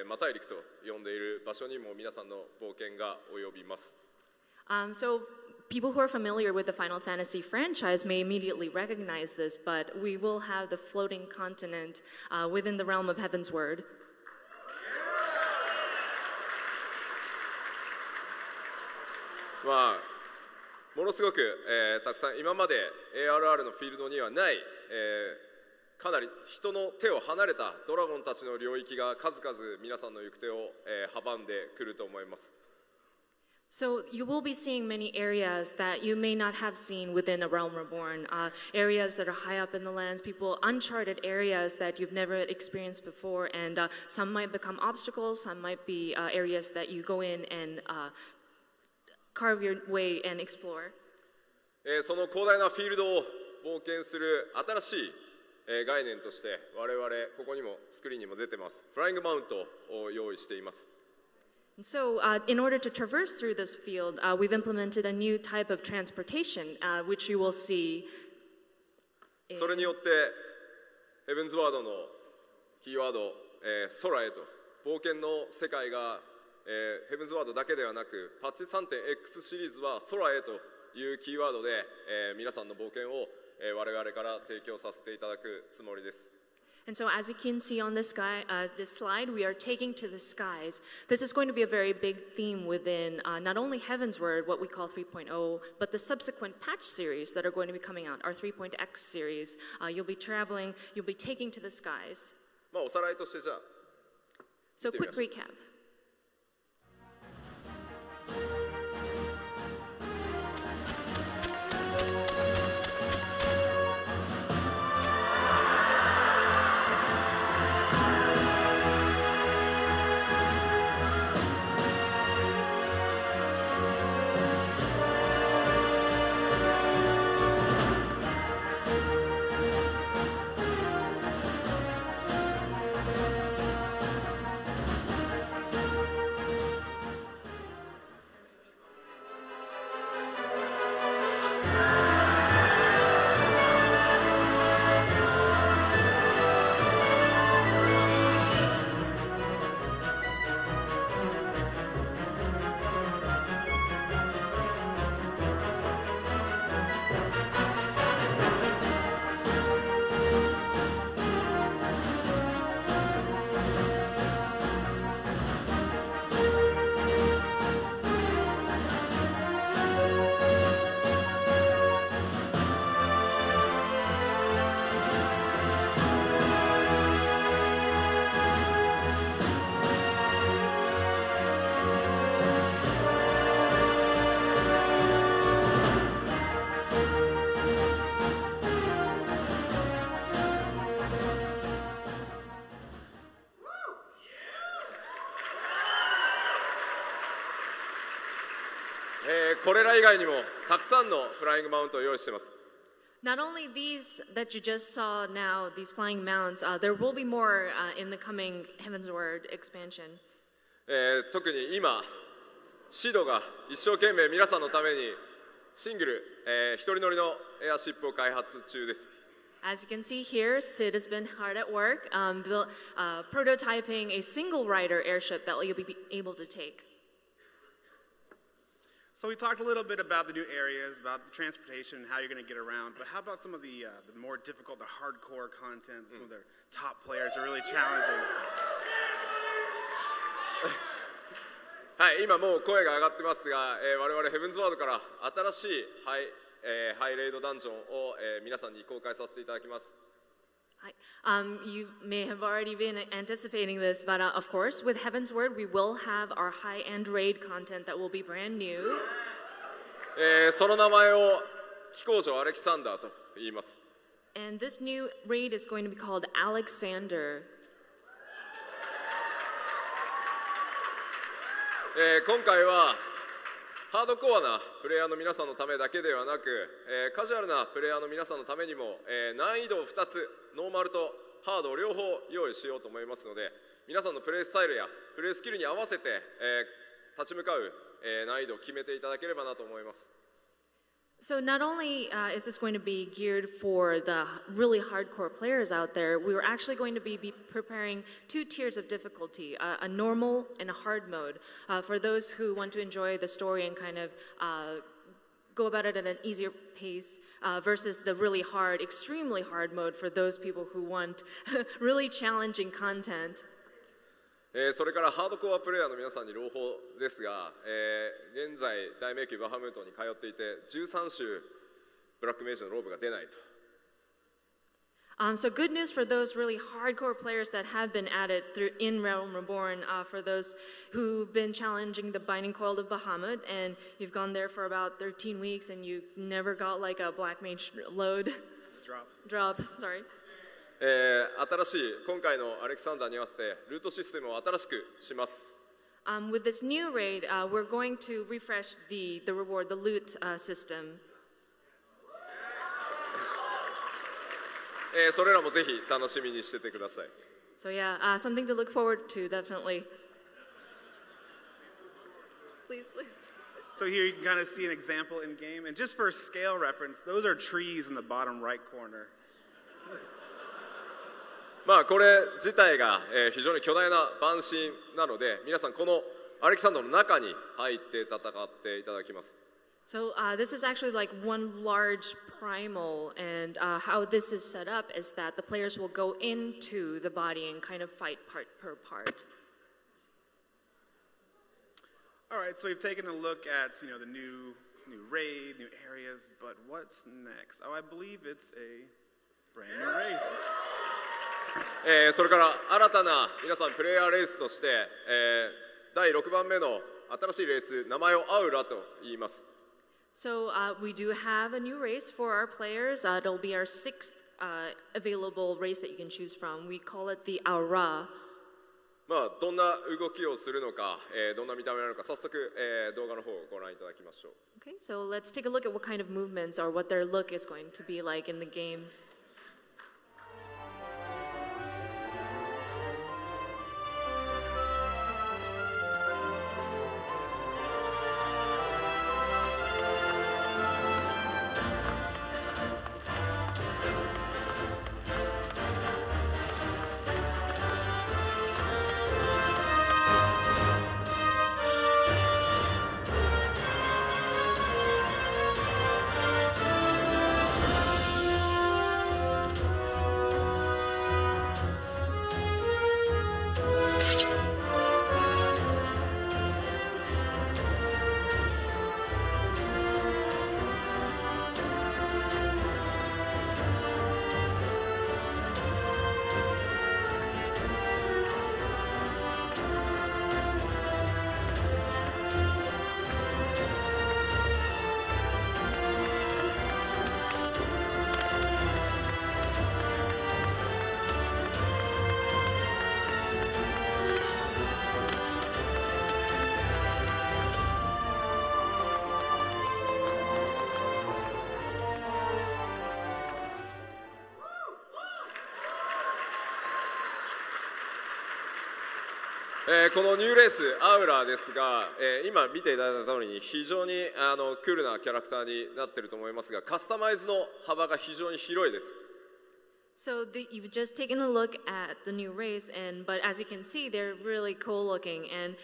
魔大陸と呼んでいる場所にも皆さんの冒険が及びます。So people who are familiar with the Final Fantasy franchise may immediately recognize this, but we will have the floating continent within the realm of Heavensward. まあ、ものすごく、たくさん今まで ARR のフィールドにはない、かなり人の手を離れたドラゴンたちの領域が数々皆さんの行く手を、阻んでくると思います。So you will be seeing many areas that you may not have seen within a realm reborn, areas that are high up in the lands, people, uncharted areas that you've never experienced before, and some might become obstacles, some might be areas that you go in and carve your way and explore. その広大なフィールドを冒険する新しい、概念として我々ここにもスクリーンにも出てますフライングマウントを用意しています。And so, in order to traverse through this field, we've implemented a new type of transportation, which you will see. それによってヘブンズワードのキーワード、空へと冒険の世界が、ヘブンズワードだけではなくパッチ 3.x シリーズは空へというキーワードで、皆さんの冒険を、我々から提供させていただくつもりです。And so, as you can see on this slide, we are taking to the skies. This is going to be a very big theme within not only Heavensward, what we call 3.0, but the subsequent patch series that are going to be coming out, our 3.x series. You'll be traveling, you'll be taking to the skies. まあおさらいとしてじゃあ。So, quick recap.これら以外にもたくさんのフライングマウントを用意しています。Not only these that you just saw now, these flying mounts, there will be more in the coming Heavensward expansion. 特に今、シドが一生懸命皆さんのためにシングル、一人乗りのエアシップを開発中です。As you can see here, Sid has been hard at work prototyping a single-rider airship that you'll be able to take. So we talked a little bit about the new areas, about the transportation, how you're going to get around, but how about some of the more difficult, the hardcore content, some of their top players are really challenging? はい、今もう声が上がってますが、我々ヘブンズワードから新しいハイレイドダンジョンを、皆さんに公開させていただきます。You may have already been anticipating this, but of course, with Heavensward, we will have our high-end raid content that will be brand new. その名前を飛行場アレキサンダーと言います。And this new raid is going to be called Alexander. 今回はハードコアなプレイヤーの皆さんのためだけではなく、カジュアルなプレイヤーの皆さんのためにも、難易度を2つ、ノーマルとハードを両方用意しようと思いますので、皆さんのプレイスタイルやプレイスキルに合わせて、立ち向かう、難易度を決めていただければなと思います。So not only is this going to be geared for the really hardcore players out there, we were actually going to be preparing 2 tiers of difficulty, a normal and a hard mode, for those who want to enjoy the story and kind of go about it at an easier pace, versus the really hard, extremely hard mode for those people who want really challenging content. それからハードコアプレイヤーの皆さんに朗報ですが、現在大迷宮バハムートに通っていて13種ブラックメイジのローブが出ないと。So good news for those really hardcore players that have been added through in Realm Reborn, for those who've been challenging the Binding Coil of Bahamut and you've gone there for about 13 weeks and you never got like a Black Mage load. Drop, sorry. 新しい今回のアレキサンダーに合わせてルートシステムを新しくします。With this new raid, we're going to refresh the reward, the loot system. それらもぜひ楽しみにしててください。So yeah, something to look forward to, definitely. Please. So here you can kind of see an example in game, and just for scale reference, those are trees in the bottom right corner. まあこれ自体が非常に巨大な板身なので、皆さんこのアレキサンドの中に入って戦っていただきます。So this is actually like one large primal, and how this is set up is that the players will go into the body and kind of fight part per part. All right, so we've taken a look at the new raid, new areas, but what's next? Oh, I believe it's a brand new race. それから新たな皆さんプレイヤーレースとして、第6番目の新しいレース、名前をアウラと言います。So we do have a new race for our players. It'll be our 6th available race that you can choose from. We call it the Aura. まあどんな動きをするのか、どんな見た目なのか、早速、動画の方をご覧いただきましょう。Okay, so let's take a look at what kind of movements or what their look is going to be like in the game. このニューレースアウラですが、今見ていただいた通りに非常にクールなキャラクターになっていると思いますが、カスタマイズの幅が非常に広いです。So you've just taken a look at the new race, but as you can see, they're really cool looking, and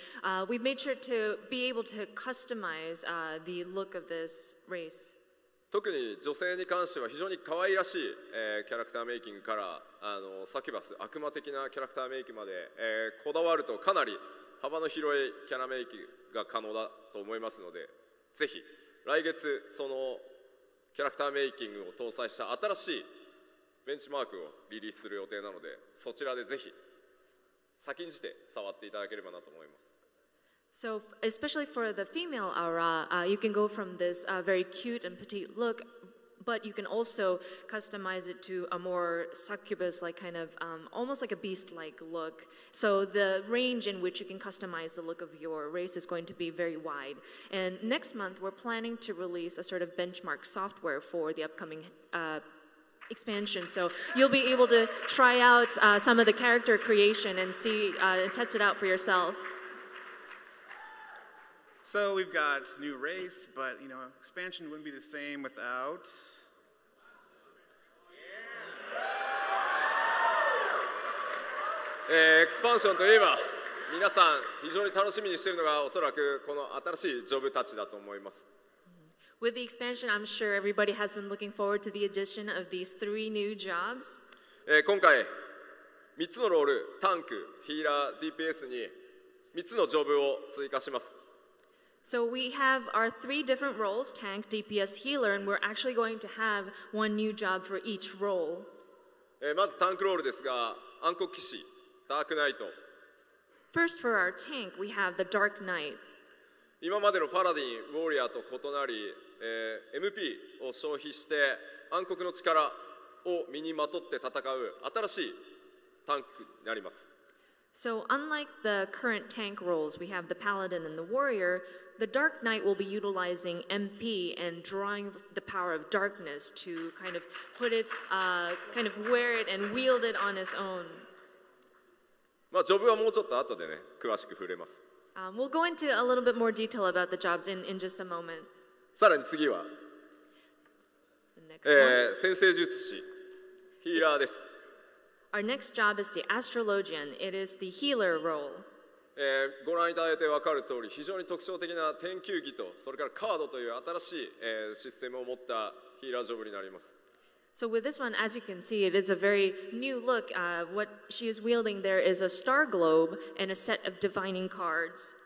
we've made sure to be able to customize the look of this race. 特に女性に関しては非常に可愛らしい、キャラクターメイキングからサキュバス悪魔的なキャラクターメイクまで、こだわるとかなり幅の広いキャラメイクが可能だと思いますので、ぜひ来月そのキャラクターメイキングを搭載した新しいベンチマークをリリースする予定なので、そちらでぜひ先んじて触っていただければなと思います。So, especially for the female aura, you can go from this very cute and petite look, but you can also customize it to a more succubus-like kind of, almost like a beast-like look. So the range in which you can customize the look of your race is going to be very wide. And next month, we're planning to release a sort of benchmark software for the upcoming expansion. So you'll be able to try out some of the character creation and see and test it out for yourself. So we've got new race, but expansion wouldn't be the same without.エクスパンションといえば皆さん非常に楽しみにしているのがおそらくこの新しいジョブたちだと思います。With the expansion, I'm sure everybody has been looking forward to the addition of these 3 new jobs. 今回3つのロール、タンク、ヒーラー、DPS に3つのジョブを追加します。So we have our 3 different roles, tank, DPS, healer, and we're actually going to have 1 new job for each role. まずタンクロールですが、暗黒騎士、ダークナイト。First, for our tank, we have the Dark Knight. 今までのパラディン、ウォーリアーと異なり、MP を消費して暗黒の力を身にまとって戦う新しいタンクになります。So unlike the current tank roles, we have the Paladin and the Warrior. The Dark Knight will be utilizing MP and drawing the power of darkness to kind of put it, kind of wear it and wield it on his own. まあジョブはもうちょっと後でね、詳しく触れます。We'll go into a little bit more detail about the jobs in just a moment. さらに次は、The next one. 先生術師、ヒーラーです。Our next job is the Astrologian. It is the healer role. ご覧いただいて分かる通り、非常に特徴的な天球儀と、それからカードという新しい、システムを持ったヒーラージョブになります。So with this one, as you can see, it is a very new look. What she is wielding there is a star globe and a set of divining cards.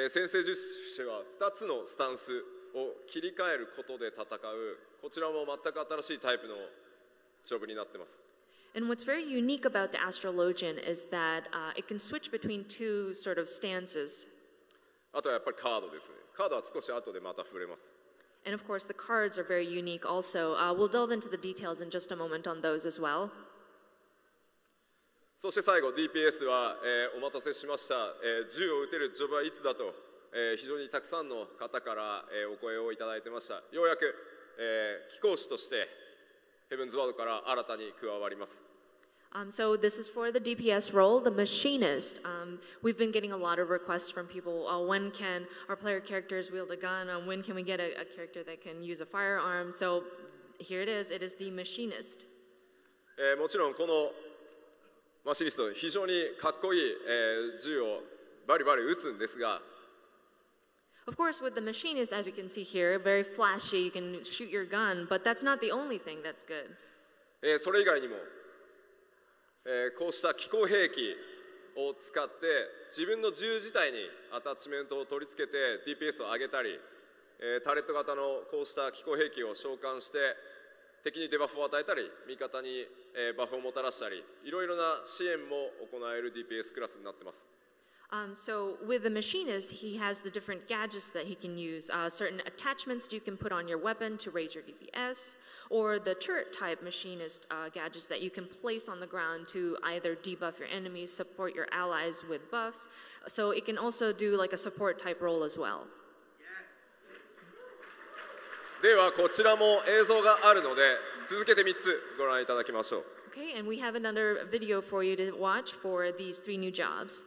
先生術師は2つのスタンスを切り替えることで戦う、こちらも全く新しいタイプのジョブになっています。And what's very unique about the Astrologian is that it can switch between 2 sort of stances. あとはやっぱりカードですね。カードは少し後でまた触れます。And of course, the cards are very unique also. We'll delve into the details in just a moment on those as well. そして最後 DPS は、お待たせしました、銃を撃てるジョブはいつだと、非常にたくさんの方から、お声をいただいてました。ようやく、貴公子としてヘブンズワードから新たに加わります。So this is for the DPS role, the Machinist. We've been getting a lot of requests from people. When can our player characters wield a gun? When can we get a character that can use a firearm? So here it is. It is the Machinist. もちろんこのマシニスト非常にかっこいい、銃をバリバリ撃つんですが、 Of course, with the Machinist, as you can see here, very flashy. You can shoot your gun, but that's not the only thing that's good. それ以外にも、こうした機構兵器を使って自分の銃自体にアタッチメントを取り付けて DPS を上げたり、タレット型のこうした機構兵器を召喚して敵にデバフを与えたり味方に、バフをもたらしたりいろいろな支援も行える DPS クラスになっています。So with the Machinist, he has the different gadgets that he can use. Certain attachments you can put on your weapon to raise your DPS, or the turret-type Machinist gadgets that you can place on the ground to either debuff your enemies, support your allies with buffs. So it can also do like a support-type role as well. ではこちらも映像があるので続けて3つご覧いただきましょう。 Okay, and we have another video for you to watch for these 3 new jobs.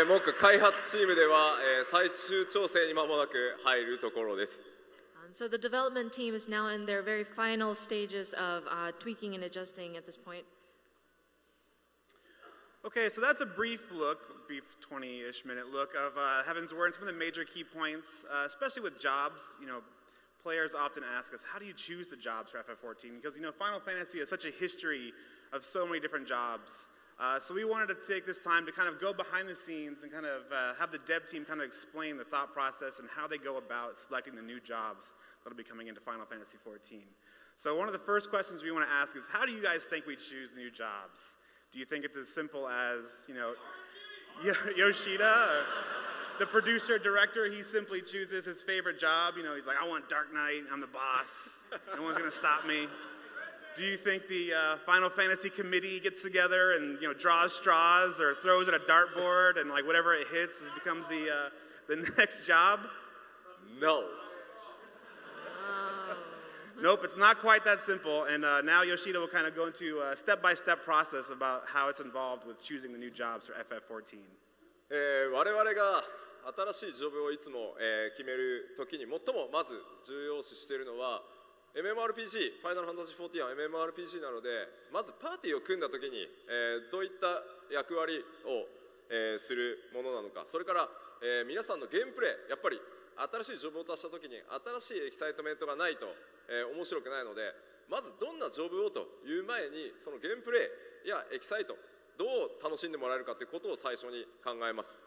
目下開発チームでは、最終調整に間もなく入るところです。So the development team is now in their very final stages of tweaking and adjusting at this point. Okay, so that's a brief 20-ish minute look of Heavensward and some of the major key points, especially with jobs. You know, players often ask us, how do you choose the jobs for FF14? Because, you know, Final Fantasy has such a history of so many different jobs. So we wanted to take this time to kind of go behind the scenes and kind of have the dev team kind of explain the thought process and how they go about selecting the new jobs that'll be coming into Final Fantasy 14. So one of the first questions we want to ask is, how do you guys think we choose new jobs? Do you think it's as simple as, you know, Yoshida, the producer, director, he simply chooses his favorite job? You know, he's like, I want Dark Knight, I'm the boss, no one's going to stop me. Do you think the Final Fantasy committee gets together and, you know, draws straws or throws at a dartboard and like whatever it hits becomes the next job? No. Nope, it's not quite that simple. And now Yoshida will kind of go into a step-by-step process about how it's involved with choosing the new jobs for FF14. 我々が新しいジョブをいつも、決めるときに最もまず重要視しているのはMMORPG、ファイナルファンタジー14は MMORPG なので、まずパーティーを組んだときに、どういった役割を、するものなのか、それから、皆さんのゲームプレイ、やっぱり新しいジョブを足したときに新しいエキサイトメントがないと、面白くないので、まずどんなジョブをという前にそのゲームプレイやエキサイト、どう楽しんでもらえるかということを最初に考えます。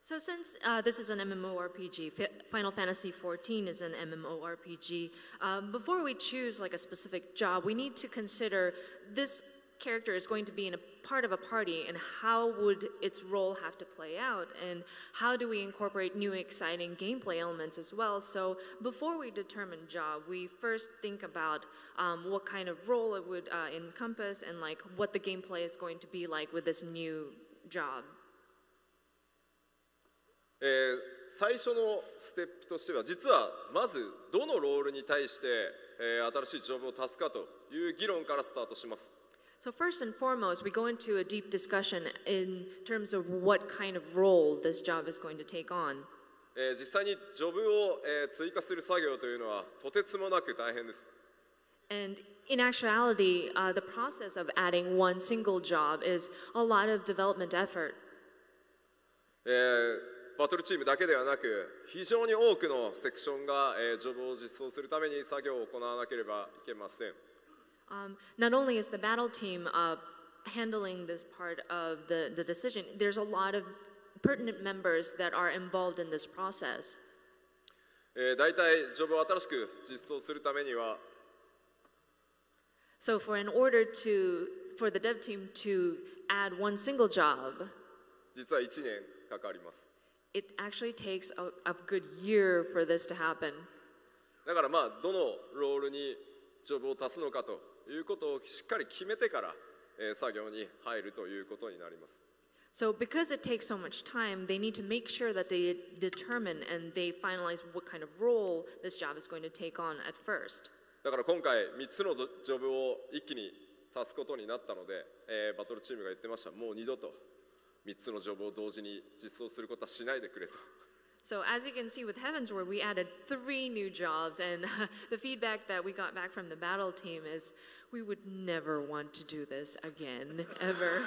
So since this is an MMORPG, Final Fantasy XIV is an MMORPG, before we choose like a specific job, we need to consider this character is going to be in a part of a party and how would its role have to play out and how do we incorporate new exciting gameplay elements as well. So before we determine job, we first think about what kind of role it would encompass and like what the gameplay is going to be like with this new job. 最初のステップとしては実はまずどのロールに対して、新しいジョブを足すかという議論からスタートします。So first and foremost, we go into a deep discussion in terms of what kind of role this job is going to take on. 実際にジョブを、追加する作業というのはとてつもなく大変です。And in actuality, the process of adding one single job is a lot of development effort. バトルチームだけではなく非常に多くのセクションが、ジョブを実装するために作業を行わなければいけません。Not only is the battle team handling this part of the decision, there's a lot of pertinent members that are involved in this process. だいたいジョブを新しく実装するためには So in order for the dev team to add one single job, 実は1年かかります。It actually takes a good year for this to happen. だからまあどのロールにジョブを足すのかということをしっかり決めてから、作業に入るということになります。So because it takes so much time, they need to make sure that they determine and they finalize what kind of role this job is going to take on at first. だから今回3つのジョブを一気に足すことになったので、バトルチームが言ってました。もう二度と3つのジョブを同時に実装することはしないでくれと。So as you can see with Heavensward, we added 3 new jobs, and the feedback that we got back from the battle team is we would never want to do this again, ever.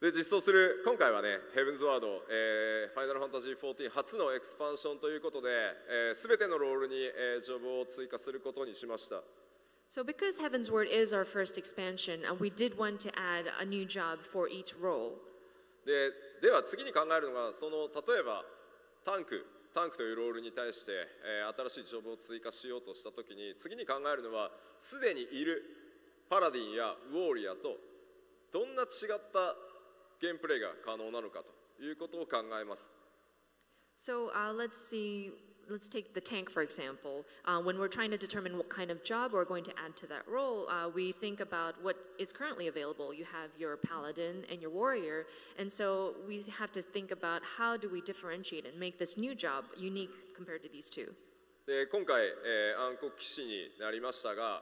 で実装する今回はね、Heavensward、ファイナルファンタジー14初のエクスパンションということで、全てのロールに、ジョブを追加することにしました。So because Heavensward is our first expansion, we did want to add a new job for each role. では次に考えるのが例えばタンクというロールに対して、新しいジョブを追加しようとしたときに次に考えるのはすでにいるパラディンやウォーリアとどんな違ったゲームプレイが可能なのかということを考えます。So let's take the tank for example. When we're trying to determine what kind of job we're going to add to that role, we think about what is currently available. You have your paladin and your warrior, and so we have to think about how do we differentiate and make this new job unique compared to these two. で今回、暗黒騎士になりましたが、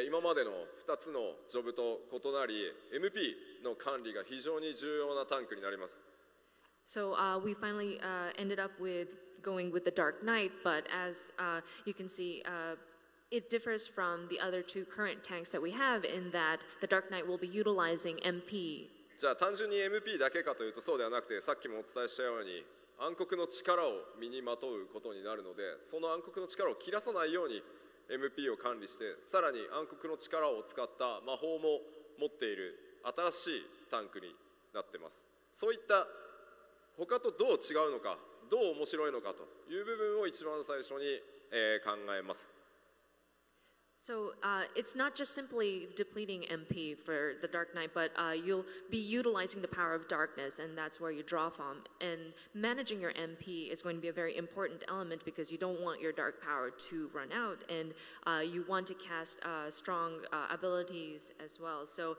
今までの2つのジョブと異なり MP の管理が非常に重要なタンクになります。So we finally ended up with going with the Dark Knight, but as you can see, it differs from the other two current tanks that we have in that the Dark Knight will be utilizing MP. じゃあ単純に MP だけかというとそうではなくて、さっきもお伝えしたように暗黒の力を身にまとうことになるので、その暗黒の力を切らさないように MP を管理して、さらに暗黒の力を使った魔法も持っている新しいタンクになっています。そういった他とどう違うのか、どう面白いのかという部分を一番最初に、考えます。So it's not just simply depleting MP for the Dark Knight, but you'll be utilizing the power of darkness, and that's where you draw from. And managing your MP is going to be a very important element because you don't want your dark power to run out, and you want to cast strong abilities as well. So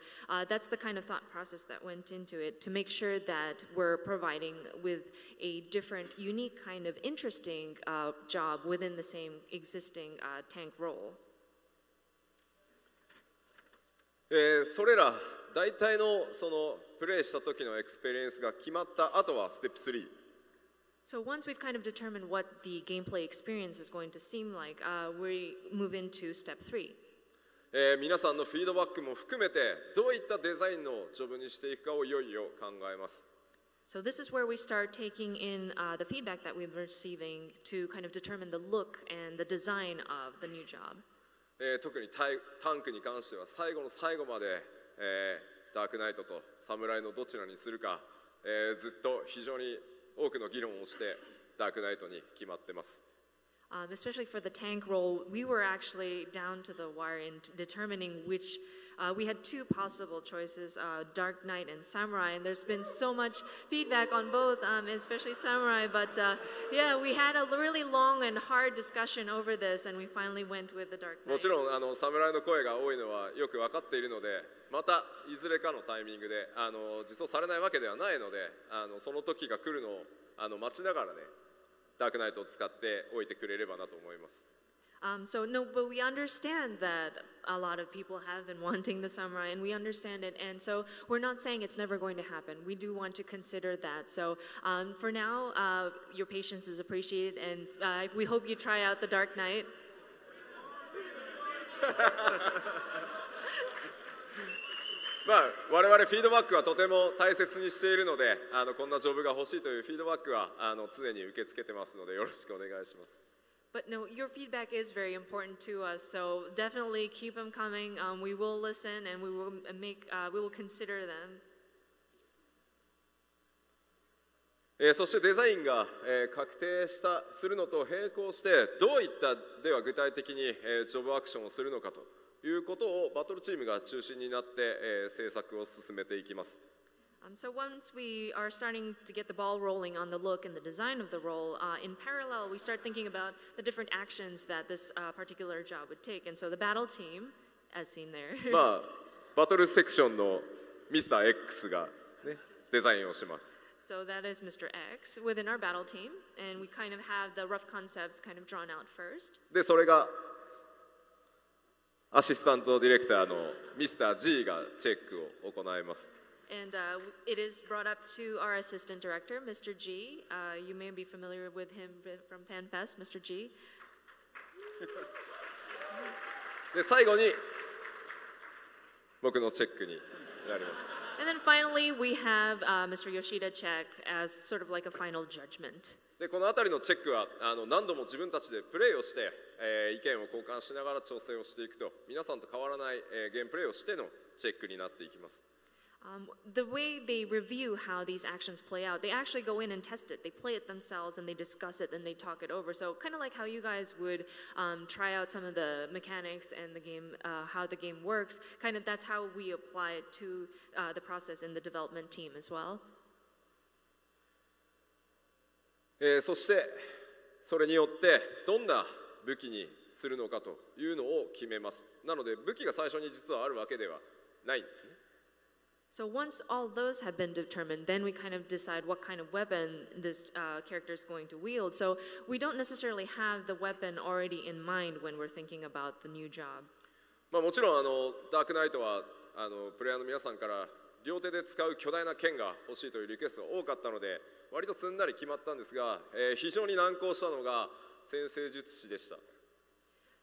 that's the kind of thought process that went into it to make sure that we're providing with a different, unique kind of interesting job within the same existing tank role. それら大体のそのプレイした時のエクスペリエンスが決まった後はステップ3。So once we've kind of determined what the gameplay experience is going to seem like, we move into step 3. 皆さんのフィードバックも含めてどういったデザインのジョブにしていくかをいよいよ考えます。So this is where we start taking in the feedback that we've been receiving to kind of determine the look and the design of the new job. 特にタンクに関しては最後の最後まで、ダークナイトとサムライのどちらにするか、ずっと非常に多くの議論をしてダークナイトに決まってます。Especially for the tank role, we were actually down to the wire in determining which. We had two possible choices, Dark Knight and Samurai, and there's been so much feedback on both, especially Samurai. But yeah, we had a really long and hard discussion over this, and we finally went with the Dark Knight. もちろんサムライの声が多いのはよく分かっているので、またいずれかのタイミングで実装されないわけではないので、その時が来るのを待ちながらね、ダークナイトを使っておいてくれればなと思います。So no, but we understand that a lot of people have been wanting the samurai, and we understand it. And so we're not saying it's never going to happen. We do want to consider that. So for now, your patience is appreciated, and we hope you try out the Dark Knight. まあ我々フィードバックはとても大切にしているので、こんなジョブが欲しいというフィードバックは常に受け付けてますのでよろしくお願いします。But no, your feedback is very important to us, so definitely keep them coming. We will listen and we will consider them. そしてデザインが確定するのと並行してどういったでは具体的にジョブアクションをするのかということをバトルチームが中心になって制作を進めていきます。So once we are starting to get the ball rolling on the look and the design of the role, in parallel we start thinking about the different actions that this particular job would take. And so the battle team, as seen there. まあバトルセクションのミスター X がねデザインをします。So that is Mr. X within our battle team, and we kind of have the rough concepts kind of drawn out first. でそれがアシスタントディレクターのミスター G がチェックを行います。And it is brought up to our assistant director, Mr. G. You may be familiar with him from FanFest, Mr. G. で最後に僕のチェックになります。And then finally, we have Mr. Yoshida check as sort of like a final judgment. でこの辺りのチェックは何度も自分たちでプレイをして、意見を交換しながら調整をしていくと皆さんと変わらない、ゲームプレイをしてのチェックになっていきます。The way they review how these actions play out, they actually go in and test it. They play it themselves and they discuss it and they talk it over. So kind of like how you guys would try out some of the mechanics and the game, how the game works. Kind of that's how we apply it to the process in the development team as well. そしてそれによってどんな武器にするのかというのを決めます。なので武器が最初に実はあるわけではないんですね。So once all those have been determined, then we kind of decide what kind of weapon this character is going to wield. So we don't necessarily have the weapon already in mind when we're thinking about the new job. もちろんダークナイトはプレイヤーの皆さんから両手で使う巨大な剣が欲しいというリクエストが多かったので割とすんなり決まったんですが、非常に難航したのが先生術師でした。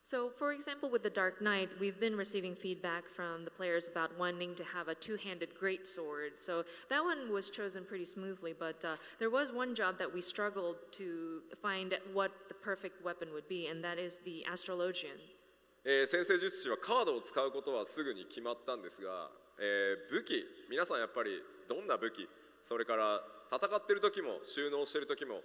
So, for example, with the Dark Knight, we've been receiving feedback from the players about wanting to have a two-handed greatsword. So that one was chosen pretty smoothly, but there was one job that we struggled to find what the perfect weapon would be, and that is the Astrologian. 先生術師はカードを使うことはすぐに決まったんですが、武器、皆さんやっぱりどんな武器、それから戦っている時も収納している時も、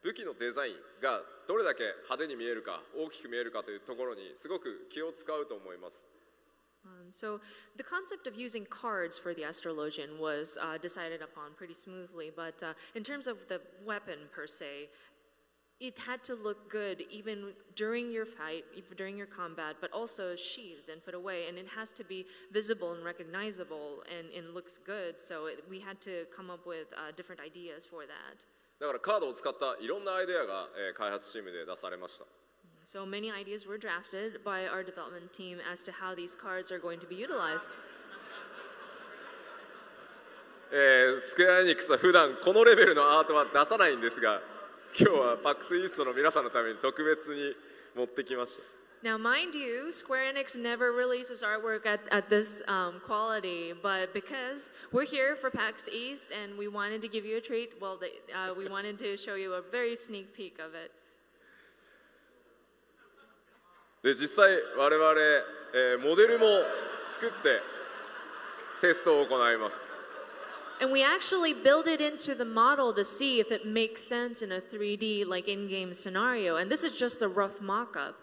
武器のデザインがどれだけ派手に見えるか大きく見えるかというところにすごく気を使うと思います。So the concept of using cards for the Astrologian was decided upon pretty smoothly, but in terms of the weapon per se, it had to look good even during your fight, even during your combat, but also sheathed and put away, and it has to be visible and recognizable and looks good, so we had to come up with different ideas for that. だからカードを使ったいろんなアイデアが、開発チームで出されました。So many ideas were drafted by our development team as to how these cards are going to be utilized. スクエアエニックスは普段このレベルのアートは出さないんですが、今日はPAX Eastの皆さんのために特別に持ってきました。Now, mind you, Square Enix never releases artwork at this quality, but because we're here for PAX East and we wanted to give you a treat, well, we wanted to show you a very sneak peek of it. で実際我々、モデルも作ってテストを行います。And we actually build it into the model to see if it makes sense in a 3D like in-game scenario, and this is just a rough mock-up.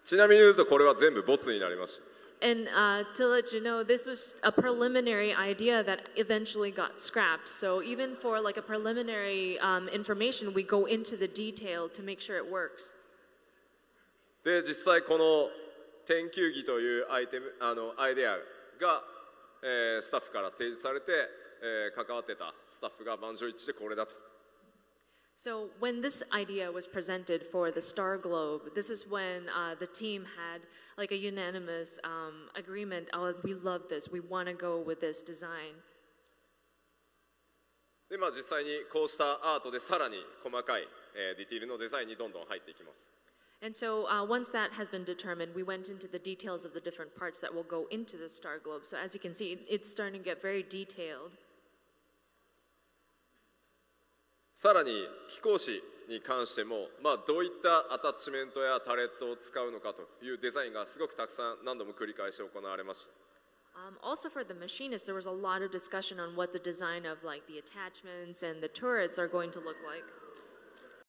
ちなみに言うとこれは全部ボツになりました。And to let you know, this was a preliminary idea that eventually got scrapped. So even for like a preliminary information, we go into the detail to make sure it works. で実際この天球儀というアイデアが、スタッフから提示されて、関わってたスタッフが満場一致でこれだと。So when this idea was presented for the Star Globe, this is when the team had like a unanimous agreement. Oh, we love this. We want to go with this design. で実際にこうしたアートでさらに細かい、ディティールのデザインにどんどん入っていきます。And so once that has been determined, we went into the details of the different parts that will go into the Star Globe. So as you can see, it's starting to get very detailed. さらに飛行士に関しても、どういったアタッチメントやタレットを使うのかというデザインがすごくたくさん何度も繰り返し行われました。Also for the machinists, there was a lot of discussion on what the design of like the attachments and the turrets are going to look like.